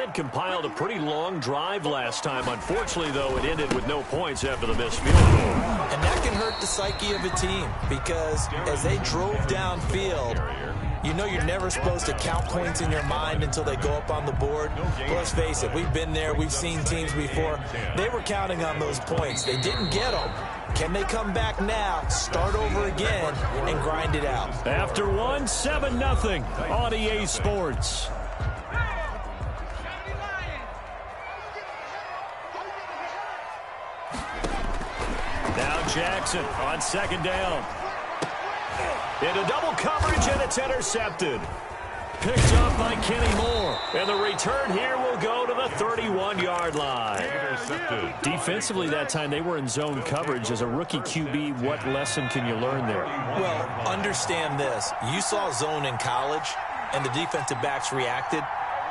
had compiled a pretty long drive last time. Unfortunately, though, it ended with no points after the missed field goal. And that can hurt the psyche of a team because as they drove downfield, you know you're never supposed to count points in your mind until they go up on the board. But let's face it, we've been there. We've seen teams before. They were counting on those points. They didn't get them. Can they come back now, start over again, and grind it out? After one, 7-0 on EA Sports. Now Jackson on second down. Into double coverage, and it's intercepted. Picked up by Kenny Moore. And the return here will go to the 31-yard line. Intercepted. Defensively that time, they were in zone coverage. As a rookie QB, what lesson can you learn there? Well, understand this. You saw zone in college, and the defensive backs reacted,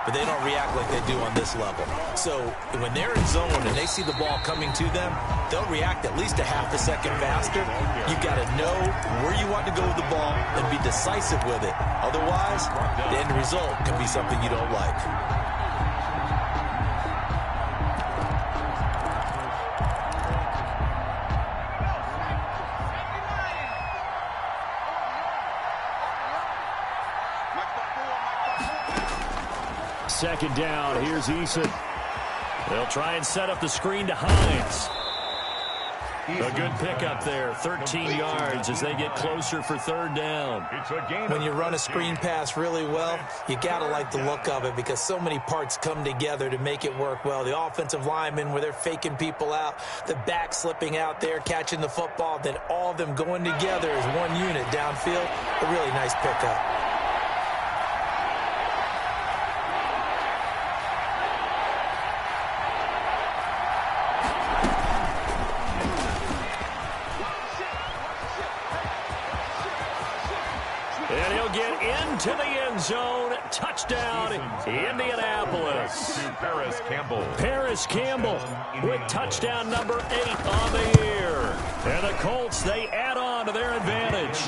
but they don't react like they do on this level. So when they're in zone and they see the ball coming to them, they'll react at least a half a second faster. You've got to know where you want to go with the ball and be decisive with it. Otherwise, the end result can be something you don't like. Second down, here's Eason. They'll try and set up the screen to Hines. A good pickup there, 13 yards as they get closer for third down. When you run a screen pass really well, you got to like the look of it because so many parts come together to make it work well. The offensive linemen where they're faking people out, the back slipping out there, catching the football, then all of them going together as one unit downfield. A really nice pickup. And he'll get into the end zone. Touchdown, Indianapolis. Paris Campbell with touchdown number 8 on the year. And the Colts, they add on to their advantage.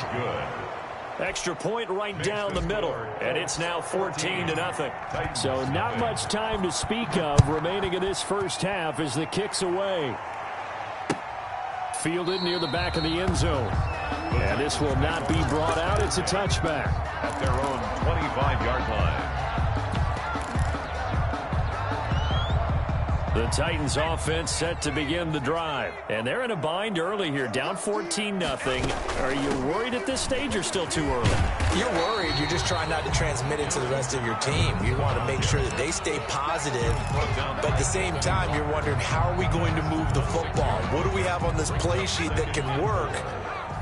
Extra point right down the middle. And it's now 14-0. So not much time to speak of remaining in this first half as the kick's away. Fielded near the back of the end zone. And this will not be brought out. It's a touchback. At their own 25-yard line. The Titans offense set to begin the drive. And they're in a bind early here, down 14-0. Are you worried at this stage or still too early? You're worried. You're just trying not to transmit it to the rest of your team. You want to make sure that they stay positive. But at the same time, you're wondering, how are we going to move the football? What do we have on this play sheet that can work?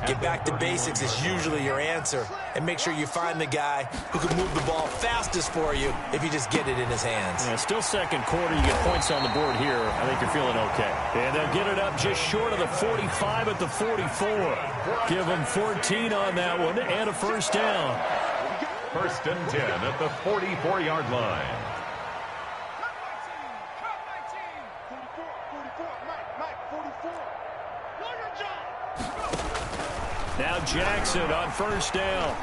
Get back to basics is usually your answer. And make sure you find the guy who can move the ball fastest for you if you just get it in his hands. Yeah, still second quarter. You get points on the board here. I think you're feeling okay. And they'll get it up just short of the 45 at the 44. Give them 14 on that one and a first down. First and 10 at the 44-yard line. Now Jackson on first down.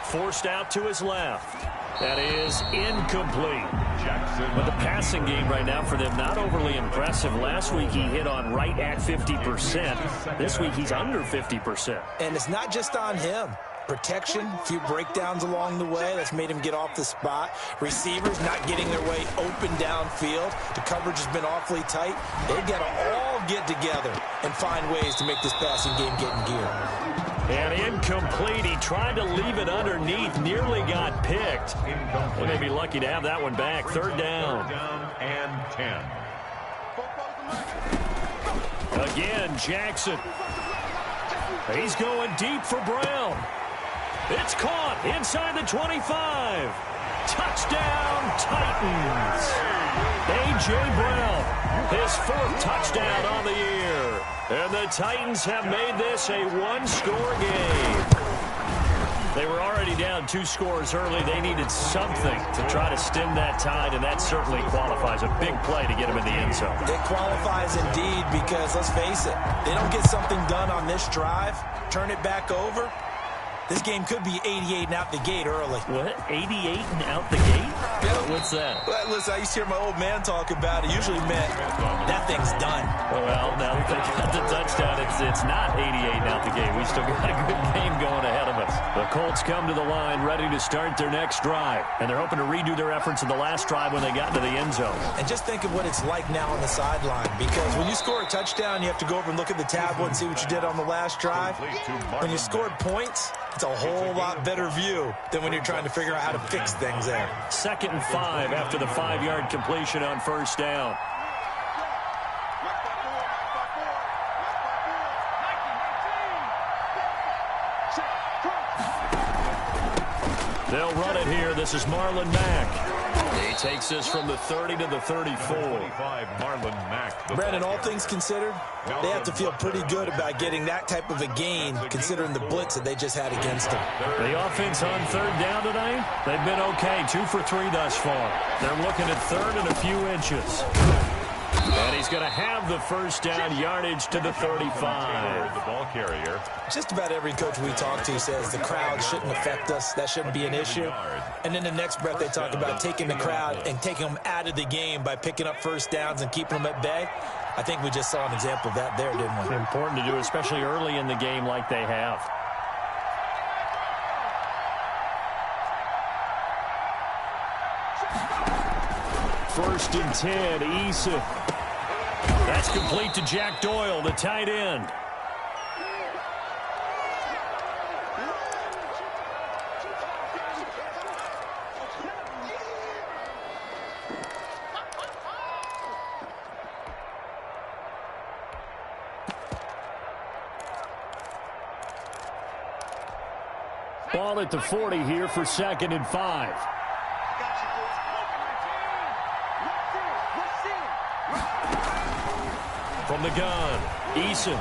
Forced out to his left. That is incomplete. Jackson. But the passing game right now for them, not overly impressive. Last week he hit on right at 50%. This week he's under 50%. And it's not just on him. Protection, a few breakdowns along the way. That's made him get off the spot. Receivers not getting their way open downfield. The coverage has been awfully tight. They've got to all get together and find ways to make this passing game get in gear. And incomplete. He tried to leave it underneath. Nearly got picked. They may be lucky to have that one back. Third down. Down and 10. Again, Jackson. He's going deep for Brown. It's caught inside the 25. Touchdown, Titans. A.J. Brown, his 4th touchdown on the year. And the Titans have made this a one-score game. They were already down 2 scores early. They needed something to try to stem that tide, and that certainly qualifies. A big play to get them in the end zone. It qualifies indeed because, let's face it, they don't get something done on this drive, turn it back over, this game could be 88 and out the gate early. What? 88 and out the gate? Bill, What's that? Well, listen, I used to hear my old man talk about it. Usually meant that thing's done. Well, now that they got the touchdown, it's not 88 now the game. We still got a good game going ahead of us. The Colts come to the line ready to start their next drive. And they're hoping to redo their efforts in the last drive when they got into the end zone. And just think of what it's like now on the sideline. Because when you score a touchdown, you have to go over and look at the tablet and see what you did on the last drive. When you scored points, it's a whole lot better view than when you're trying to figure out how to fix things there. 2nd and 5 after the 5-yard completion on first down. They'll run it here. This is Marlon Mack. He takes this from the 30 to the 34. Marlon Mack. Brandon, all things considered, they have to feel pretty good about getting that type of a gain considering the blitz that they just had against them. The offense on 3rd down tonight, they've been okay. 2 for 3 thus far. They're looking at 3rd and a few inches. And he's going to have the first down, yardage to the 35. The ball carrier. Just about every coach we talk to says the crowd shouldn't affect us. That shouldn't be an issue. And then the next breath they talk about taking the crowd and taking them out of the game by picking up first downs and keeping them at bay. I think we just saw an example of that there, didn't we? Important to do, especially early in the game like they have. First and 10, Eason. That's complete to Jack Doyle, the tight end. Ball at the 40 here for 2nd and 5. From the gun, Eason.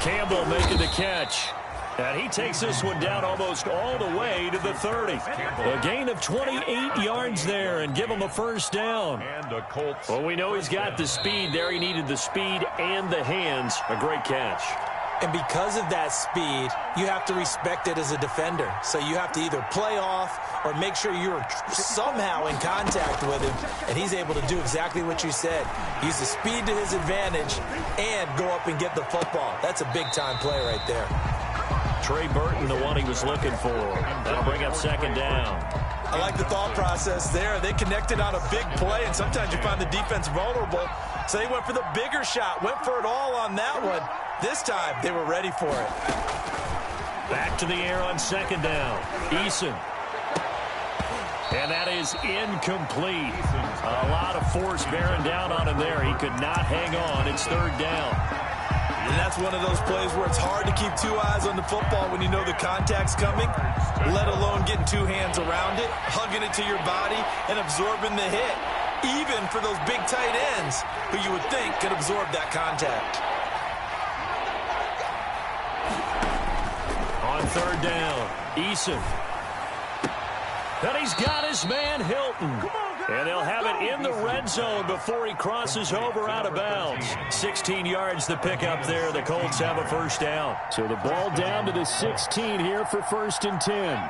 Campbell making the catch. And he takes this one down almost all the way to the 30. A gain of 28 yards there and give him a first down. And the Colts. Well, we know he's got the speed there. He needed the speed and the hands. A great catch. And because of that speed, you have to respect it as a defender. So you have to either play off or make sure you're somehow in contact with him. And he's able to do exactly what you said. Use the speed to his advantage and go up and get the football. That's a big-time play right there. Trey Burton, the one he was looking for. That'll bring up 2nd down. I like the thought process there. They connected on a big play, and sometimes you find the defense vulnerable. So they went for the bigger shot, went for it all on that one. This time, they were ready for it. Back to the air on 2nd down. Eason. And that is incomplete. A lot of force bearing down on him there. He could not hang on. It's 3rd down. And that's one of those plays where it's hard to keep 2 eyes on the football when you know the contact's coming, let alone getting 2 hands around it, hugging it to your body, and absorbing the hit, even for those big tight ends who you would think could absorb that contact. On 3rd down, Eason. And he's got his man Hilton. And they'll have it in the red zone before he crosses over out of bounds. 16 yards to pick up there. The Colts have a first down. So the ball down to the 16 here for 1st and 10.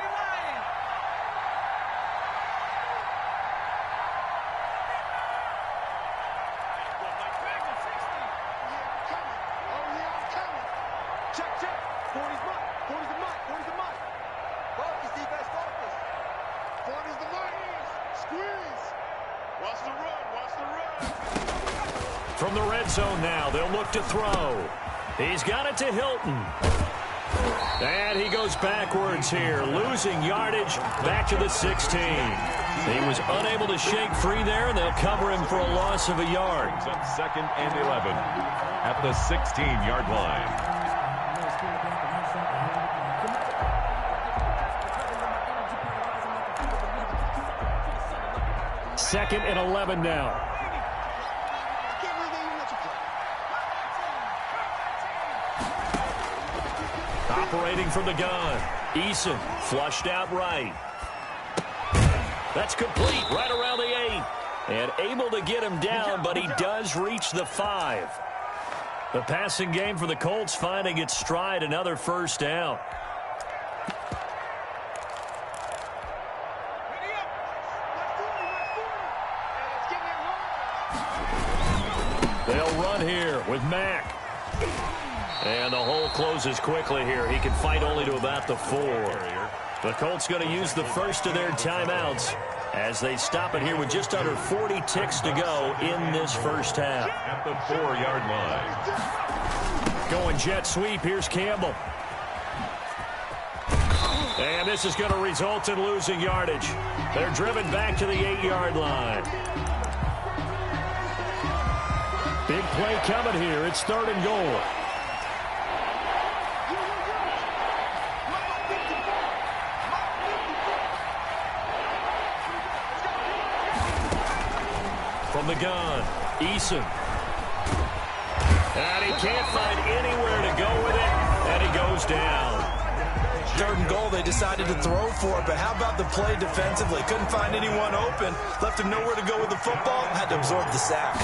From the red zone now, they'll look to throw. He's got it to Hilton. And he goes backwards here, losing yardage back to the 16. He was unable to shake free there, and they'll cover him for a loss of a yard. 2nd and 11 at the 16-yard line. Second and 11 now. Operating from the gun. Eason flushed out right. That's complete right around the 8. And able to get him down, but he does reach the 5. The passing game for the Colts finding its stride, another first down. coming here with Mack. And the hole closes quickly here. He can fight only to about the 4. The Colts going to use the first of their timeouts as they stop it here with just under 40 ticks to go in this first half. At the 4-yard line. Going jet sweep. Here's Campbell. And this is going to result in losing yardage. They're driven back to the 8-yard line. Big play coming here. It's 3rd and goal. From the gun, Eason. And he can't find anywhere to go with it, and he goes down. 3rd and goal, they decided to throw for it, but how about the play defensively? Couldn't find anyone open, left him nowhere to go with the football, had to absorb the sack.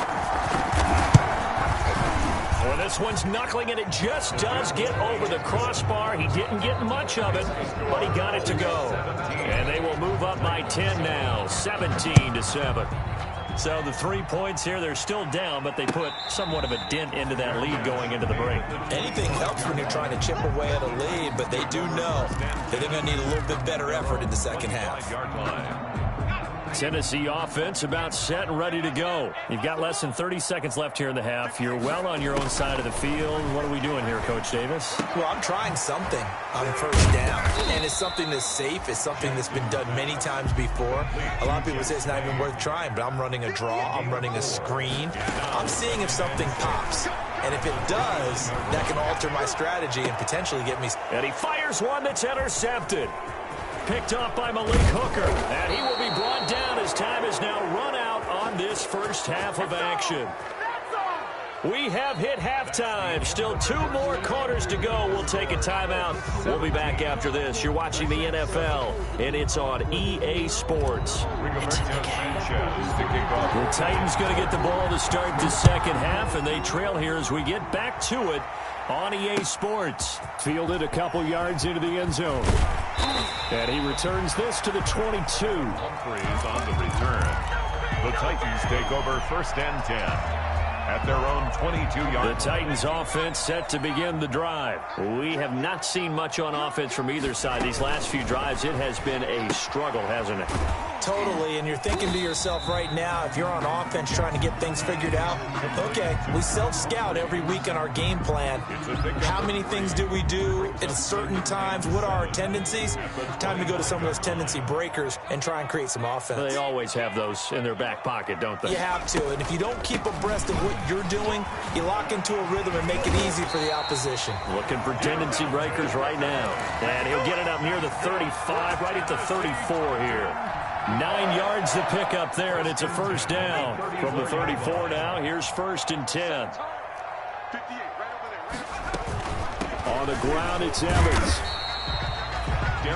Well, this one's knuckling, and it just does get over the crossbar. He didn't get much of it, but he got it to go. And they will move up by 10 now, 17-7. So the 3 points here, they're still down, but they put somewhat of a dent into that lead going into the break. Anything helps when you're trying to chip away at a lead, but they do know that they're going to need a little bit better effort in the second half. Tennessee offense about set and ready to go. You've got less than 30 seconds left here in the half. You're well on your own side of the field. What are we doing here, Coach Davis? Well, I'm trying something on first down, and it's something that's safe. It's something that's been done many times before. A lot of people say it's not even worth trying, but I'm running a draw. I'm running a screen. I'm seeing if something pops. And if it does, that can alter my strategy and potentially get me. And he fires one that's intercepted. Picked off by Malik Hooker. And he will be brought down as time is now run out on this first half of action. We have hit halftime. Still 2 more quarters to go. We'll take a timeout. We'll be back after this. You're watching the NFL, and it's on EA Sports. It's in the game. The Titans going to get the ball to start the second half, and they trail here as we get back to it on EA Sports. Fielded a couple yards into the end zone. And he returns this to the 22. Humphreys on the return. The Titans take over 1st and 10. At their own 22-yard. The Titans offense set to begin the drive. We have not seen much on offense from either side. These last few drives, it has been a struggle, hasn't it? Totally, and you're thinking to yourself right now, if you're on offense trying to get things figured out, okay, we self-scout every week on our game plan. How many things do we do at certain times? What are our tendencies? Time to go to some of those tendency breakers and try and create some offense. They always have those in their back pocket, don't they? You have to, and if you don't keep abreast of what you're doing, you lock into a rhythm and make it easy for the opposition. Looking for tendency breakers right now. And he'll get it up near the 35, right at the 34 here. 9 yards to pick up there, and it's a first down. From the 34 now, here's 1st and 10. On the ground, it's Evans.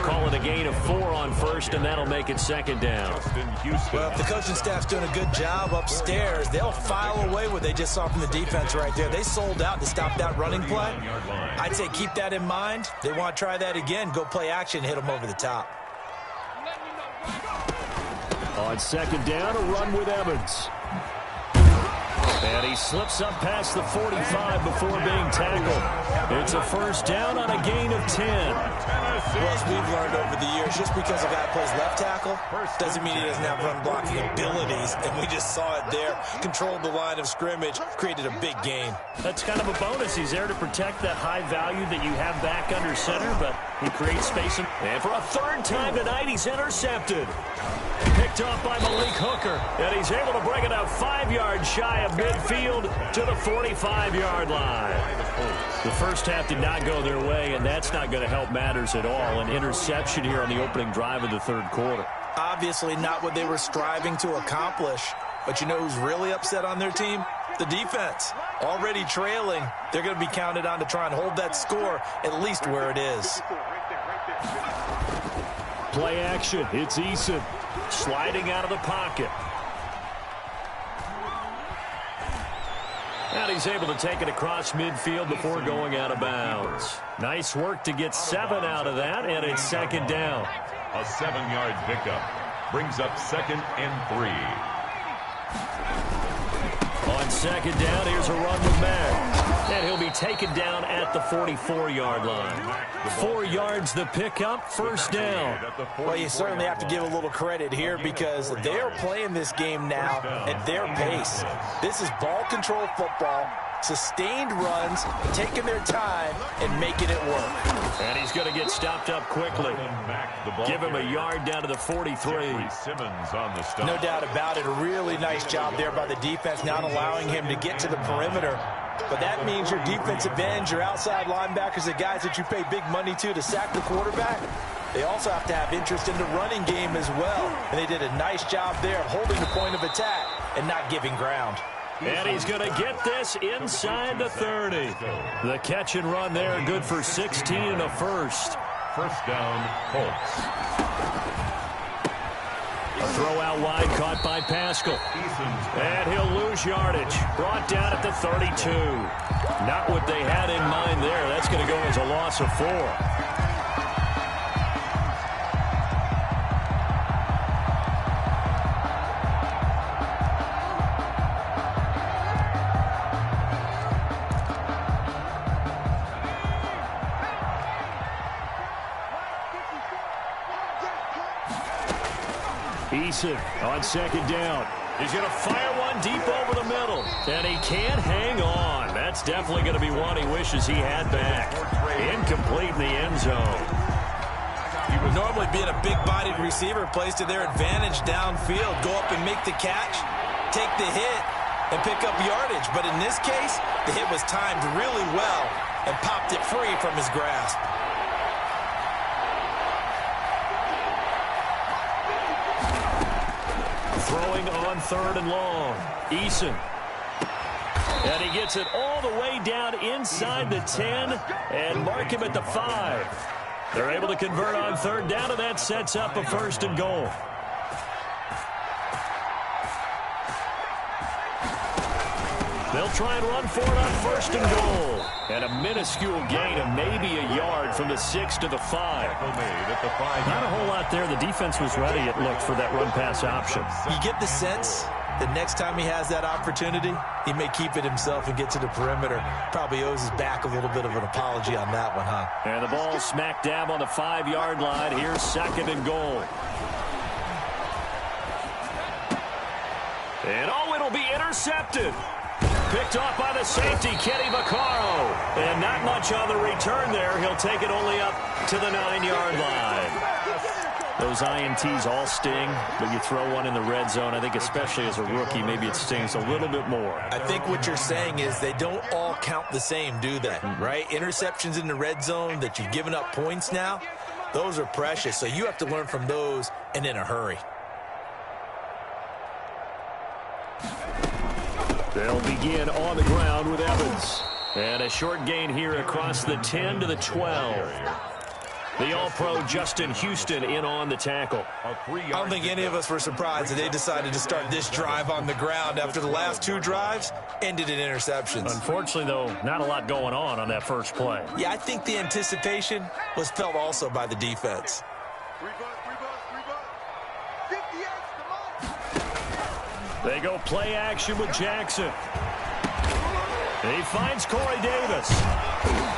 Call it a gain of 4 on first, and that'll make it 2nd down. Well, if the coaching staff's doing a good job upstairs, they'll file away what they just saw from the defense right there. They sold out to stop that running play. I'd say keep that in mind. They want to try that again. Go play action, hit them over the top. On 2nd down, a run with Evans. And he slips up past the 45 before being tackled. It's a first down on a gain of 10. Well, as we've learned over the years, just because a guy plays left tackle doesn't mean he doesn't have run blocking abilities. And we just saw it there. Controlled the line of scrimmage, created a big game. That's kind of a bonus. He's there to protect that high value that you have back under center, but he creates space. And for a 3rd time tonight, he's intercepted. Picked off by Malik Hooker, and he's able to bring it out 5 yards shy of midfield to the 45-yard line. The first half did not go their way, and that's not going to help matters at all. An interception here on the opening drive of the 3rd quarter. Obviously not what they were striving to accomplish, but you know who's really upset on their team? The defense. Already trailing, they're going to be counted on to try and hold that score at least where it is. Play action. It's Eason sliding out of the pocket. And he's able to take it across midfield before going out of bounds. Nice work to get 7 out of that, and it's 2nd down. A 7-yard pickup brings up 2nd and 3. On second down, here's a run with Mack. And he'll be taken down at the 44-yard line. 4 yards the pickup, first down. Well, you certainly have to give a little credit here because they are playing this game now at their pace. This is ball control football, sustained runs, taking their time, and making it work. And he's going to get stopped up quickly. Give him a yard down to the 43. No doubt about it. A really nice job there by the defense, not allowing him to get to the perimeter. But that means your defensive ends, your outside linebackers, the guys that you pay big money to sack the quarterback, they also have to have interest in the running game as well. And they did a nice job there of holding the point of attack and not giving ground. And he's going to get this inside the 30. The catch and run there, good for 16 and a first. First down, Colts. A throw out wide, caught by Pascal. And he'll lose yardage. Brought down at the 32. Not what they had in mind there. That's going to go as a loss of 4. Eason on second down. He's going to fire one deep over the middle. And he can't hang on. That's definitely going to be one he wishes he had back. Incomplete in the end zone. Normally being a big-bodied receiver plays to their advantage downfield. Go up and make the catch, take the hit, and pick up yardage. But in this case, the hit was timed really well and popped it free from his grasp. Throwing on third and long. Eason. And he gets it all the way down inside the 10 and mark him at the 5. They're able to convert on third down, and that sets up a first and goal. They'll try and run for it on first and goal. And a minuscule gain of maybe a yard from the 6 to the 5. Not a whole lot there. The defense was ready, it looked, for that run-pass option. You get the sense that next time he has that opportunity, he may keep it himself and get to the perimeter. Probably owes his back a little bit of an apology on that one, huh? And the ball smack dab on the 5-yard line. Here's second and goal. And oh, it'll be intercepted. Picked off by the safety, Kenny Vaccaro. And not much on the return there. He'll take it only up to the 9-yard line. Those INTs all sting, but you throw one in the red zone, I think especially as a rookie, maybe it stings a little bit more. I think what you're saying is they don't all count the same, do they? Right? Interceptions in the red zone that you've given up points now, those are precious. So you have to learn from those and in a hurry. They'll begin on the ground with Evans. And a short gain here across the 10 to the 12. The All-Pro Justin Houston in on the tackle. I don't think any of us were surprised that they decided to start this drive on the ground after the last 2 drives ended in interceptions. Unfortunately, though, not a lot going on that first play. Yeah, I think the anticipation was felt also by the defense. They go play action with Jackson. He finds Corey Davis.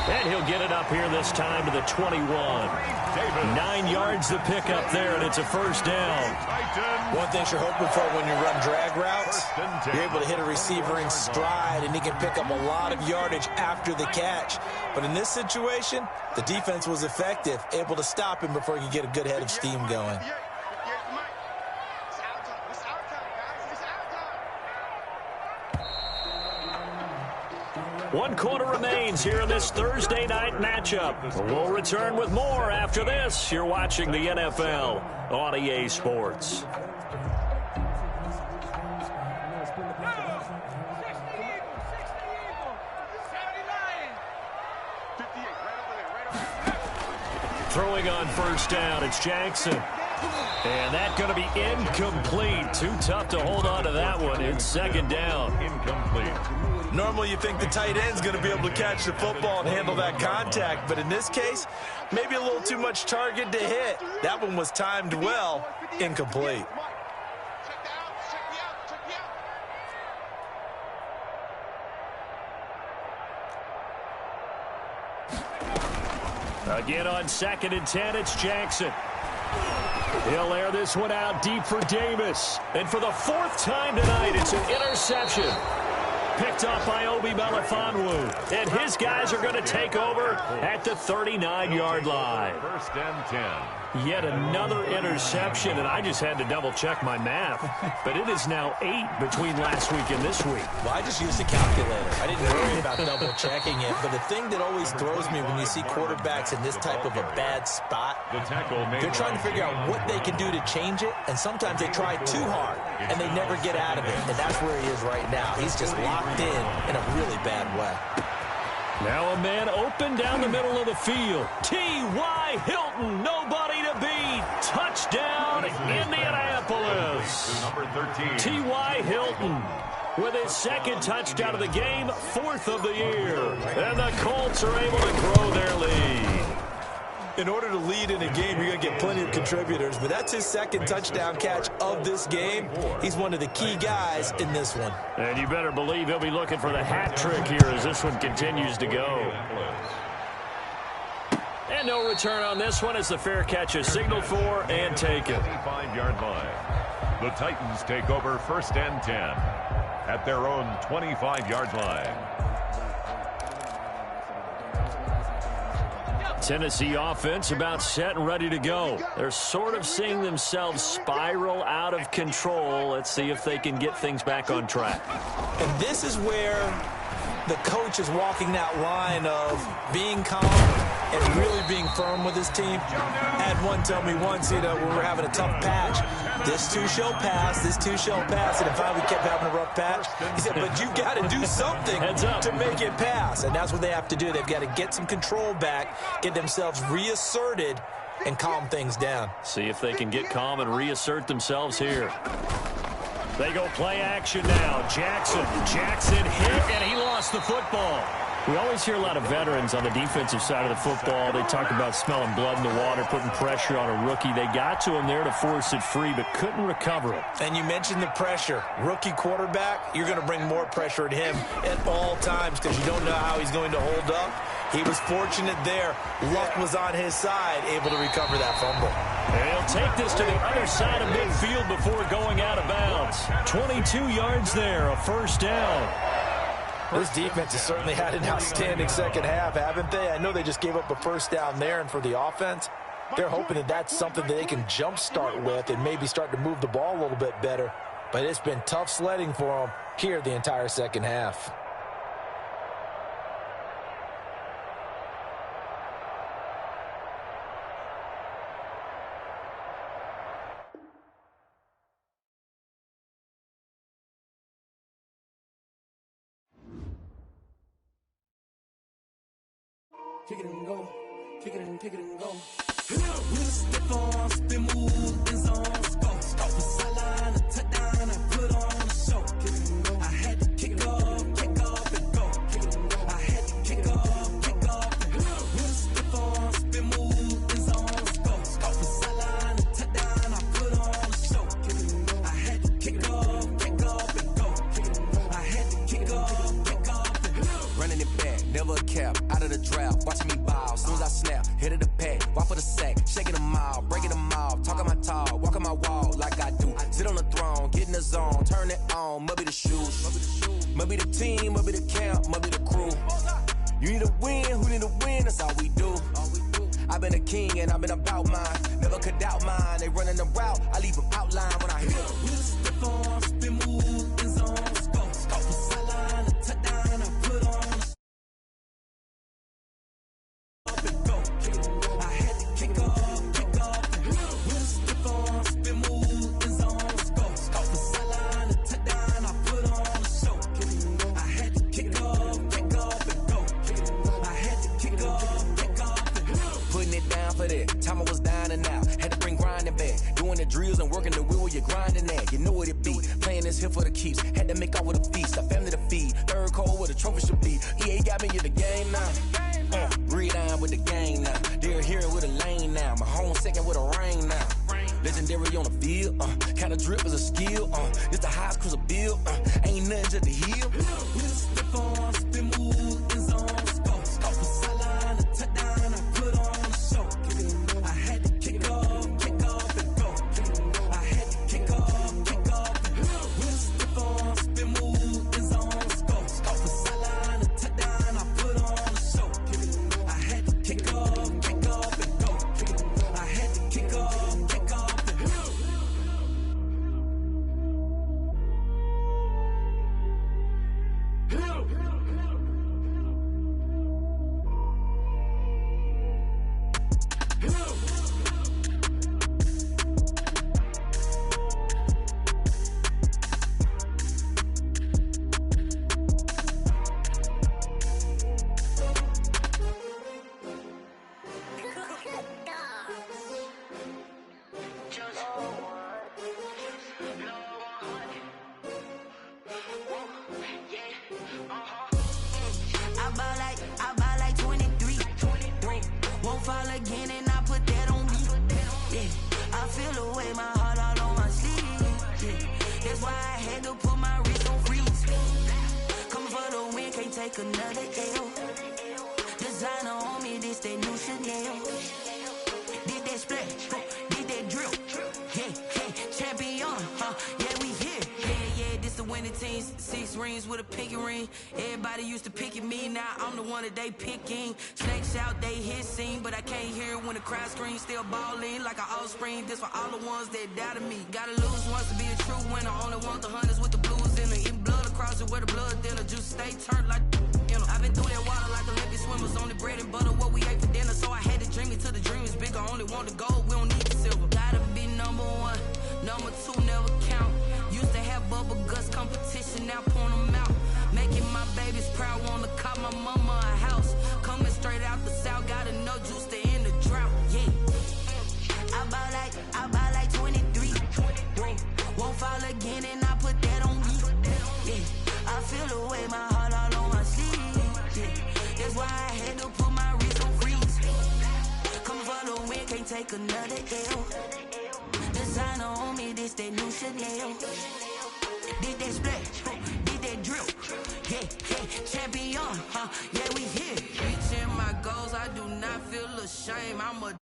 And he'll get it up here this time to the 21. 9 yards to pick up there, and it's a first down. One thing you're hoping for when you run drag routes, you're able to hit a receiver in stride, and he can pick up a lot of yardage after the catch. But in this situation, the defense was effective, able to stop him before he could get a good head of steam going. One quarter remains here in this Thursday night matchup. We'll return with more after this. You're watching the NFL on EA Sports. Throwing on first down, it's Jackson. And that's going to be incomplete. Too tough to hold on to that one. It's second down. Incomplete. Normally you think the tight end's going to be able to catch the football and handle that contact, but in this case, maybe a little too much target to hit. That one was timed well, incomplete. Again on 2nd and 10, it's Jackson. He'll air this one out deep for Davis. And for the 4th time tonight, it's an interception. Picked up by Obi Melifonwu. And his guys are going to take over at the 39-yard line. 1st and 10. Yet another interception, and I just had to double-check my math. But it is now 8 between last week and this week. Well, I just used a calculator. I didn't worry about double-checking it. But the thing that always throws me when you see quarterbacks in this type of a bad spot, they're trying to figure out what they can do to change it, and sometimes they try too hard, and they never get out of it. And that's where he is right now. He's just locked in a really bad way. Now a man open down the middle of the field. T.Y. Hilton, nobody to beat. Touchdown, Indianapolis. Number 13. T.Y. Hilton with his 2nd touchdown of the game, 4th of the year. And the Colts are able to grow their lead. In order to lead in a game, you're going to get plenty of contributors, but that's his 2nd touchdown catch of this game. He's one of the key guys in this one. And you better believe he'll be looking for the hat trick here as this one continues to go. And no return on this one as the fair catch is signaled for and taken. 25-yard line. The Titans take over 1st and 10 at their own 25-yard line. Tennessee offense about set and ready to go. They're sort of seeing themselves spiral out of control. Let's see if they can get things back on track. And this is where the coach is walking that line of being calm and really being firm with his team. I had one tell me once, when we were having a tough patch, this too shall pass, this too shall pass, and finally we kept having a rough patch. He said, but you got to do something to make it pass, and that's what they have to do. They've got to get some control back, get themselves reasserted, and calm things down. See if they can get calm and reassert themselves here. They go play action now. Jackson hit, and he lost the football. We always hear a lot of veterans on the defensive side of the football. They talk about smelling blood in the water, putting pressure on a rookie. They got to him there to force it free, but couldn't recover it. And you mentioned the pressure. Rookie quarterback, you're going to bring more pressure at him at all times because you don't know how he's going to hold up. He was fortunate there. Luck was on his side, able to recover that fumble. And he'll take this to the other side of midfield before going out of bounds. 22 yards there, a 1st down. This defense has certainly had an outstanding 2nd half, haven't they? I know they just gave up a 1st down there, and for the offense, they're hoping that that's something that they can jumpstart with and maybe start to move the ball a little bit better. But it's been tough sledding for them here the entire 2nd half. Kick it and go, kick it and go. With a stiff arm, spin move, in zone, score. Off the sideline, a touchdown, I put on a show. Kick it and go. I had to kick off and go. Kick it and go. I had to kick off and go. With a stiff arm, spin move, in zone, score. Off the sideline, a touchdown, I put on a show. Kick it and go. I had to kick off and go. Kick it and go. I had to kick off and go. Running it back, never a cap, out of the draft. Watching me ball, soon as I snap, hit of the pack, walk for the sack, shaking them out, breaking them out, talking my talk, walking my wall like I do. Sit on the throne, get in the zone, turn it on, maybe the shoes, maybe the team, maybe the camp, maybe the crew. You need a win, who need a win, that's all we do. I've been a king and I've been about mine, never could doubt mine. They running the route, I leave them outline when I hit them. With a stiff arm, spin move, in zone, score. Off the sideline, a touchdown, I put on a time I was down and out, had to bring grinding back. Doing the drills and working the wheel where you're grinding at. You know what it be, playing this here for the keeps. Had to make off with a feast, a family to feed. Third cold where the trophy should be. EA got me in the game now. Breathe down with the gang now. They're here with a lane now. My home second with a rain now. Legendary on the field, kinda drip is a skill. It's the highest cruiser bill, ain't nothing just the hill. With a stiff arm, spin move, in zone, score. Off the sideline, a touchdown, I put on take another L. Designer on me, this that new Chanel. Did that splash, did that drill. Yeah, champion, yeah, we here. Yeah, this the winning team. 6 rings with a pinky ring. Everybody used to pick at me, now I'm the one that they picking. Snakes out, they hissing, but I can't hear it when the crowd screams. Still balling like an offspring. This for all the ones that doubted me. Gotta lose once to be a true winner. Only want the hunters with the blues in it. Eating blood across it where the blood thinner. Juice stay turned like I've been through that water like Olympic swimmers. Only bread and butter, what we ate for dinner. So I had to dream it till the dream is bigger. Only want the gold, we don't need the silver. Gotta be number 1, number 2 never count. Used to have bubble guts competition, now point them out. Making my babies proud, wanna call my mama a house. Coming straight out the south, gotta know juice to end the drought. Yeah, I buy like 23. Whoa, won't fall again and I put that on me. Yeah, I feel the way my heart all on my sleeve. Yeah, that's why I had to put my wrist on freeze. Coming for the win, can't take another L. Designer on me, this that new Chanel. Did that splash, did that drill. Yeah, champion, yeah, we here. Reaching my goals, I do not feel ashamed. I'm a